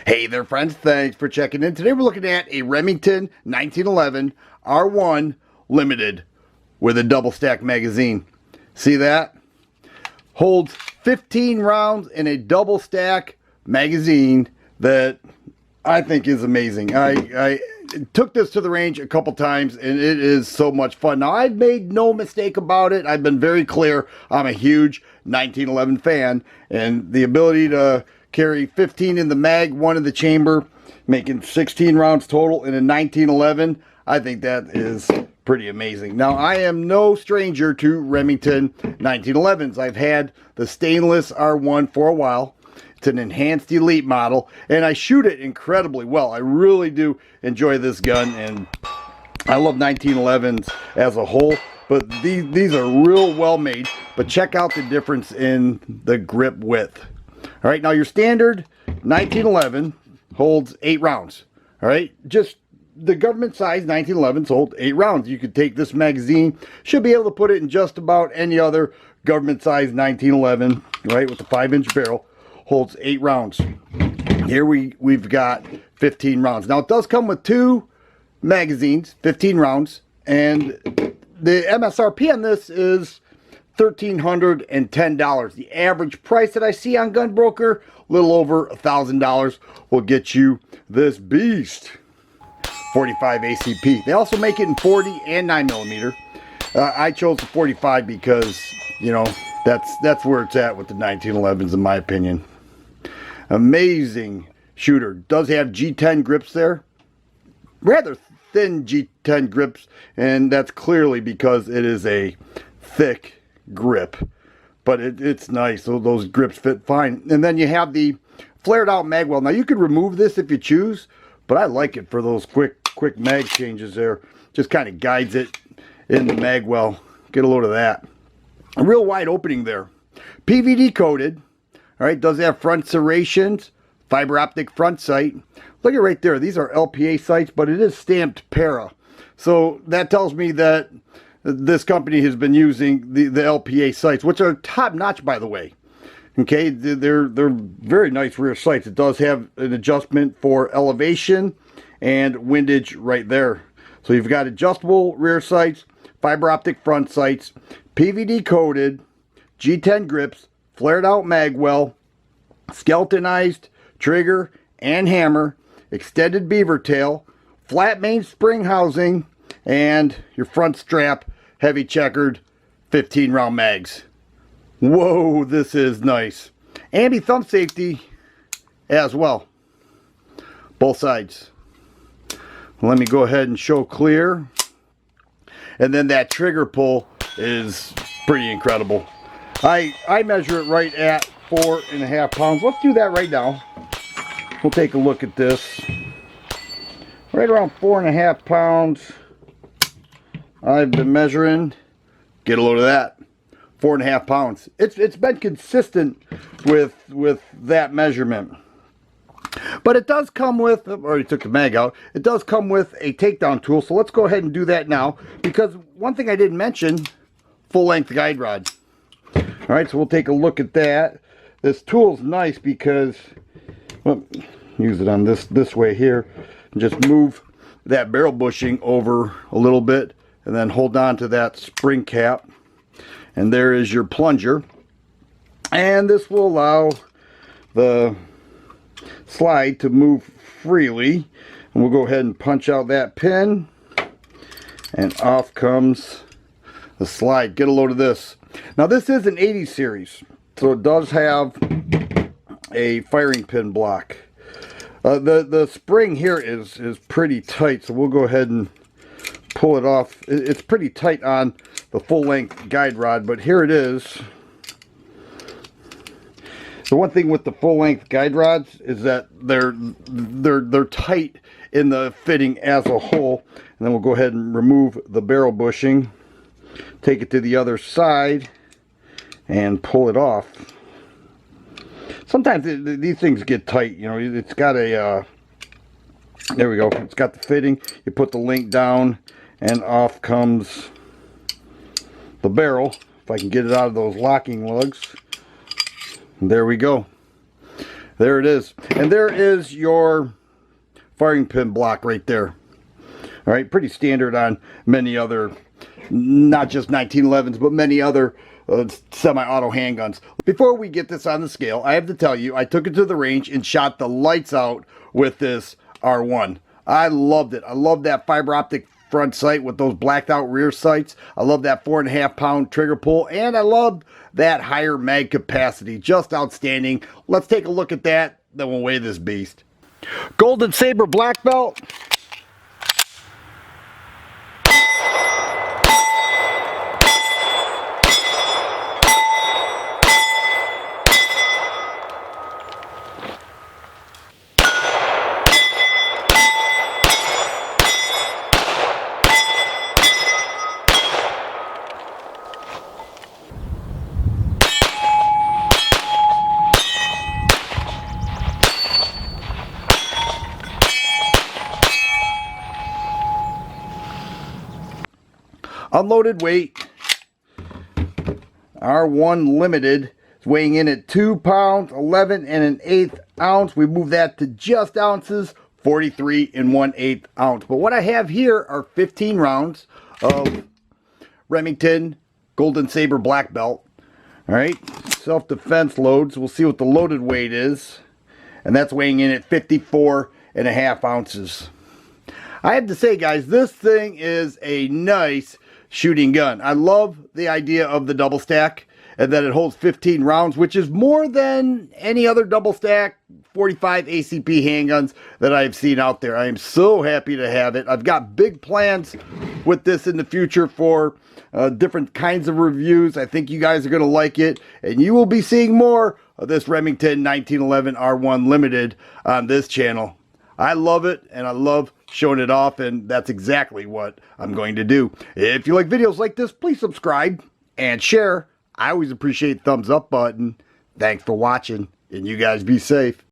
Hey there friends, thanks for checking in. Today we're looking at a Remington 1911 R1 Limited with a double stack magazine. See that? Holds 15 rounds in a double stack magazine that I think is amazing. I took this to the range a couple times and it is so much fun. Now I've made no mistake about it. I've been very clear. I'm a huge 1911 fan, and the ability to carry 15 in the mag, 1 in the chamber, making 16 rounds total in a 1911. I think that is pretty amazing. Now, I am no stranger to Remington 1911s. I've had the stainless R1 for a while. It's an enhanced elite model, and I shoot it incredibly well. I really do enjoy this gun, and I love 1911s as a whole, but these are real well made. But check out the difference in the grip width. All right, now your standard 1911 holds 8 rounds. All right, just the government size 1911s hold 8 rounds. You could take this magazine, should be able to put it in just about any other government size 1911, right, with the 5-inch barrel, holds 8 rounds. Here we've got 15 rounds. Now it does come with 2 magazines, 15 rounds, and the MSRP on this is $1,310. The average price that I see on Gunbroker, a little over $1,000, will get you this beast. 45 ACP. They also make it in 40 and 9mm. I chose the 45 because, you know, that's where it's at with the 1911s in my opinion. Amazing shooter. Does have G10 grips there. Rather thin G10 grips, and that's clearly because it is a thick grip, but it's nice. So those grips fit fine. And then you have the flared out mag well. Now you could remove this if you choose, but I like it for those quick mag changes there. Just kind of guides it in the mag well. Get a load of that. A real wide opening there. PVD coated. All right, does have front serrations, fiber optic front sight. Look at right there. These are LPA sights, but it is stamped para. So that tells me that this company has been using the LPA sights, which are top notch, by the way. Okay, they're very nice rear sights. It does have an adjustment for elevation and windage right there. So you've got adjustable rear sights, fiber optic front sights, PVD coated, G10 grips, flared out mag well, skeletonized trigger and hammer, extended beaver tail, flat main spring housing, and your front strap heavy checkered 15 round mags. Whoa, this is nice. Ambi thumb safety as well, both sides. Let me go ahead and show clear. And then that trigger pull is pretty incredible. I measure it right at 4.5 pounds. Let's do that right now. We'll take a look at this. Right around 4.5 pounds. I've been measuring. Get a load of that. 4.5 pounds. It's been consistent with that measurement. But it does come with, I already took the mag out, it does come with a takedown tool. So let's go ahead and do that now, because one thing I didn't mention, full length guide rod. Alright, so we'll take a look at that. This tool's nice because, well, use it on this way here, and just move that barrel bushing over a little bit, and then hold on to that spring cap, and there is your plunger. And this will allow the slide to move freely, and we'll go ahead and punch out that pin, and off comes the slide. Get a load of this. Now this is an 80 series, so it does have a firing pin block. The spring here is pretty tight, so we'll go ahead and pull it off. It's pretty tight on the full length guide rod, but here it is. The one thing with the full length guide rods is that they're tight in the fitting as a whole. And then we'll go ahead and remove the barrel bushing, take it to the other side, and pull it off. Sometimes these things get tight, you know. It's got a there we go, it's got the fitting. You put the link down and off comes the barrel. If I can get it out of those locking lugs. There we go. There it is. And there is your firing pin block right there. All right, pretty standard on many other, not just 1911s, but many other semi-auto handguns. Before we get this on the scale, I have to tell you, I took it to the range and shot the lights out with this R1. I loved it. I love that fiber optic front sight with those blacked out rear sights. I love that 4.5 pound trigger pull, and I love that higher mag capacity. Just outstanding. Let's take a look at that, then we'll weigh this beast. Golden Saber black belt. Unloaded weight, R1 Limited is weighing in at 2 pounds, 11 1/8 ounce. We move that to just ounces, 43 1/8 ounce. But what I have here are 15 rounds of Remington Golden Saber black belt. All right, self-defense loads. We'll see what the loaded weight is. And that's weighing in at 54.5 ounces. I have to say, guys, this thing is a nice shooting gun. I love the idea of the double stack and that it holds 15 rounds, which is more than any other double stack 45 ACP handguns that I've seen out there. I am so happy to have it. I've got big plans with this in the future for different kinds of reviews. I think you guys are going to like it, and you will be seeing more of this Remington 1911 R1 Limited on this channel. I love it, and I love showing it off, and that's exactly what I'm going to do. If you like videos like this, please subscribe and share. I always appreciate the thumbs up button. Thanks for watching, and you guys be safe.